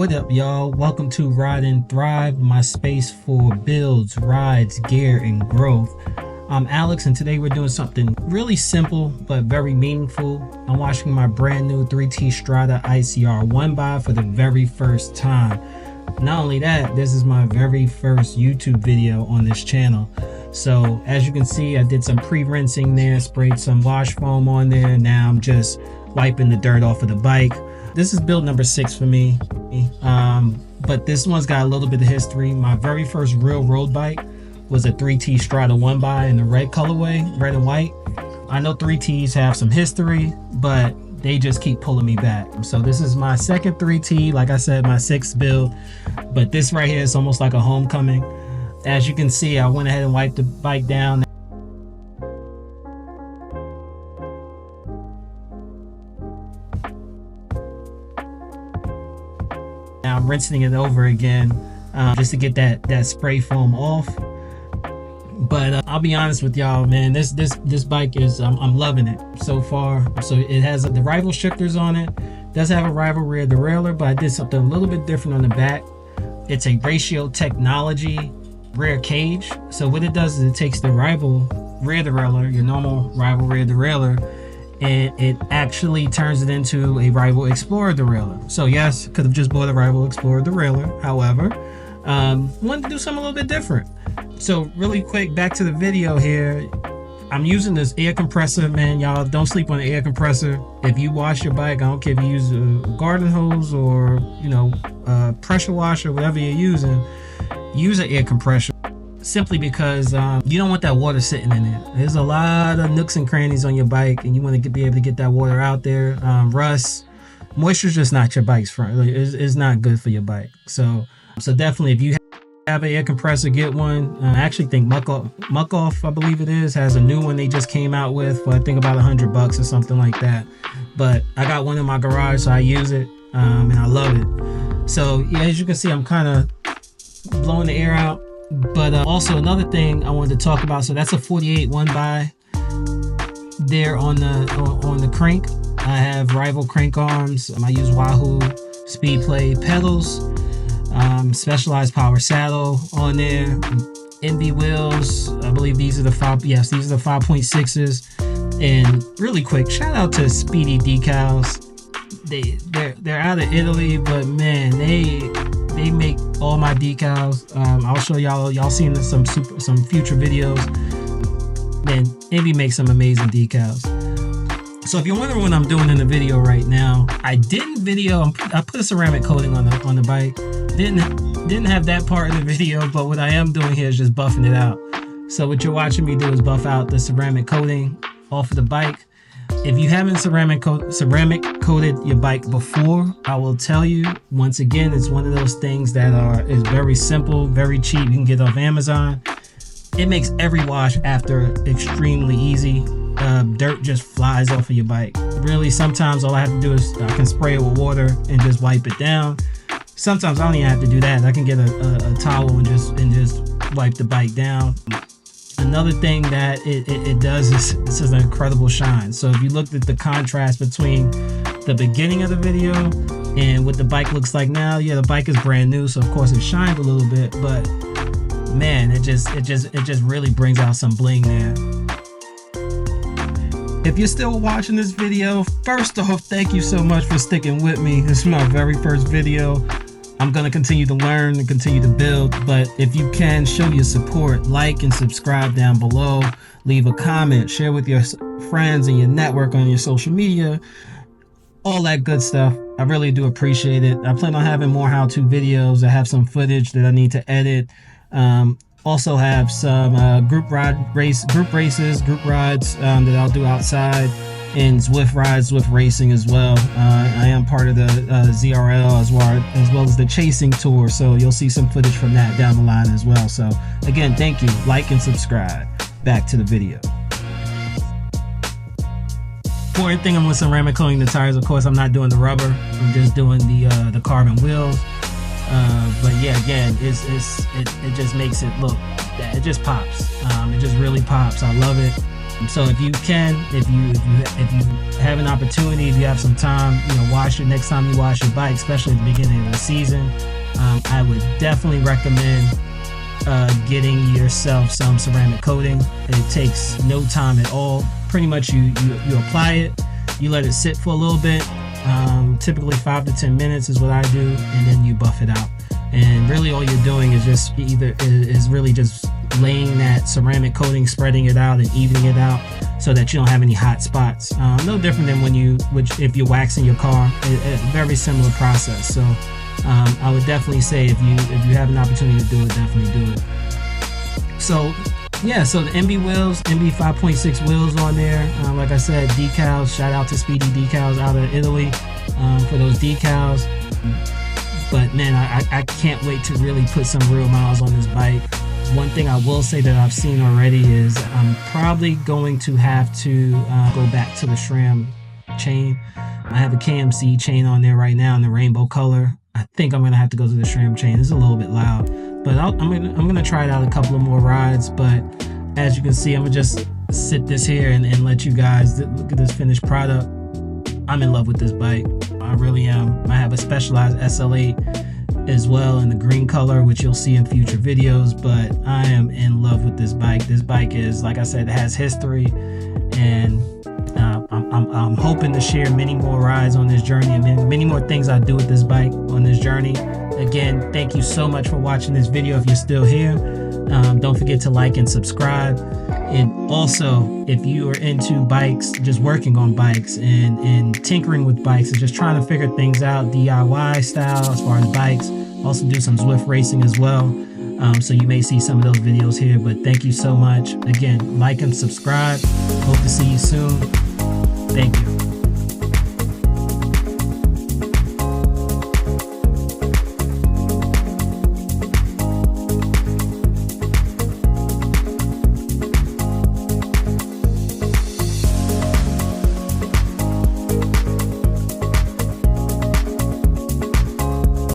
What up, y'all? Welcome to Ride and Thrive, my space for builds, rides, gear, and growth. I'm Alex, and today we're doing something really simple but very meaningful. I'm washing my brand new 3T Strada ICR 1x for the very first time. Not only that, this is my very first YouTube video on this channel. So as you can see, I did some pre-rinsing there, sprayed some wash foam on there. Now I'm just wiping the dirt off of the bike. This is build number 6 for me, but this one's got a little bit of history. My very first real road bike was a 3T Strada 1x in the red colorway, red and white. I know 3Ts have some history, but they just keep pulling me back. So this is my second 3T, like I said, my 6th build, but this right here is almost like a homecoming. As you can see, I went ahead and wiped the bike down. Now I'm rinsing it over again just to get that spray foam off. But I'll be honest with y'all, man, this bike is I'm loving it so far. So it has the rival shifters on it. Does have a rival rear derailleur, but I did something a little bit different on the back. It's a ratio technology rear cage. So what it does is it takes the rival rear derailleur, your normal rival rear derailleur, and it actually turns it into a rival explorer derailleur. So yes, could have just bought a rival explorer derailleur. However, wanted to do something a little bit different. So really quick, back to the video here. I'm using this air compressor, man. Y'all don't sleep on the air compressor. If you wash your bike, I don't care if you use a garden hose or pressure washer, whatever you're using, use an air compressor. Simply because you don't want that water sitting in there. There's a lot of nooks and crannies on your bike, and you want to be able to get that water out there. Rust, moisture's just not your bike's friend. It's not good for your bike. So definitely, if you have an air compressor, get one. I actually think Muck Off, I believe it is, has a new one they just came out with for I think about $100 or something like that. But I got one in my garage, so I use it, and I love it. So yeah, as you can see, I'm kind of blowing the air out. But also another thing I wanted to talk about, so that's a 48 1x there on the crank. I have rival crank arms. I use Wahoo speed play pedals, specialized power saddle on there, ENVE wheels. I believe these are the 5.6s. And really quick, shout out to Speedy Decals. They're out of Italy, but man, they make all my decals. I'll show y'all seen some future videos. Man, ENVE makes some amazing decals. So if you're wondering what I'm doing in the video right now, I put a ceramic coating on the bike. Didn't have that part of the video, but what I am doing here is just buffing it out. So what you're watching me do is buff out the ceramic coating off of the bike. If you haven't ceramic coated your bike before, I will tell you, once again, it's one of those things that is very simple, very cheap. You can get it off Amazon. It makes every wash after extremely easy. Dirt just flies off of your bike. Really, sometimes all I have to do is I can spray it with water and just wipe it down. Sometimes I don't even have to do that. I can get a towel and just wipe the bike down. Another thing that it does is this is an incredible shine. So if you looked at the contrast between the beginning of the video and what the bike looks like now, yeah, the bike is brand new, so of course it shines a little bit, but man, it just really brings out some bling there. If you're still watching this video, first off, thank you so much for sticking with me. This is my very first video. I'm going to continue to learn and continue to build, but if you can, show your support, like and subscribe down below, leave a comment, share with your friends and your network on your social media, all that good stuff. I really do appreciate it. I plan on having more how-to videos. I have some footage that I need to edit. Also have some group races, group rides that I'll do outside, and Zwift rides, Zwift racing as well. I am part of the ZRL as well as the chasing tour, so you'll see some footage from that down the line as well. So again, thank you, like and subscribe. Back to the video. Important thing, I'm with ceramic coating the tires. Of course, I'm not doing the rubber. I'm just doing the carbon wheels. But yeah, again, it just makes it look, it just pops. It just really pops. I love it. So if you can, if you have an opportunity, if you have some time, you know, wash it next time you wash your bike, especially at the beginning of the season. I would definitely recommend getting yourself some ceramic coating. It takes no time at all. Pretty much you apply it, you let it sit for a little bit, typically 5 to 10 minutes is what I do, and then you buff it out. And really all you're doing is just really just laying that ceramic coating, spreading it out and evening it out so that you don't have any hot spots. No different than if you're waxing your car. A very similar process. So I would definitely say if you have an opportunity to do it, definitely do it. So yeah, so the ENVE wheels, ENVE 5.6 wheels on there. Like I said, decals. Shout out to Speedy Decals out of Italy for those decals. But man, I can't wait to really put some real miles on this bike. One thing I will say that I've seen already is I'm probably going to have to go back to the SRAM chain. I have a KMC chain on there right now in the rainbow color. I think I'm gonna have to go to the SRAM chain. It's a little bit loud, but I'm gonna try it out a couple of more rides. But as you can see, I'm gonna just sit this here and let you guys look at this finished product. I'm in love with this bike. I really am. I have a Specialized SL8 as well in the green color, which you'll see in future videos, but I am in love with this bike. This bike is, like I said, it has history, and I'm hoping to share many more rides on this journey and many more things I do with this bike on this journey. Again, thank you so much for watching this video. If you're still here, don't forget to like and subscribe. And also, if you are into bikes, just working on bikes and tinkering with bikes and just trying to figure things out DIY style as far as bikes, also do some Zwift racing as well. So you may see some of those videos here, but thank you so much. Again, like and subscribe. Hope to see you soon. Thank you.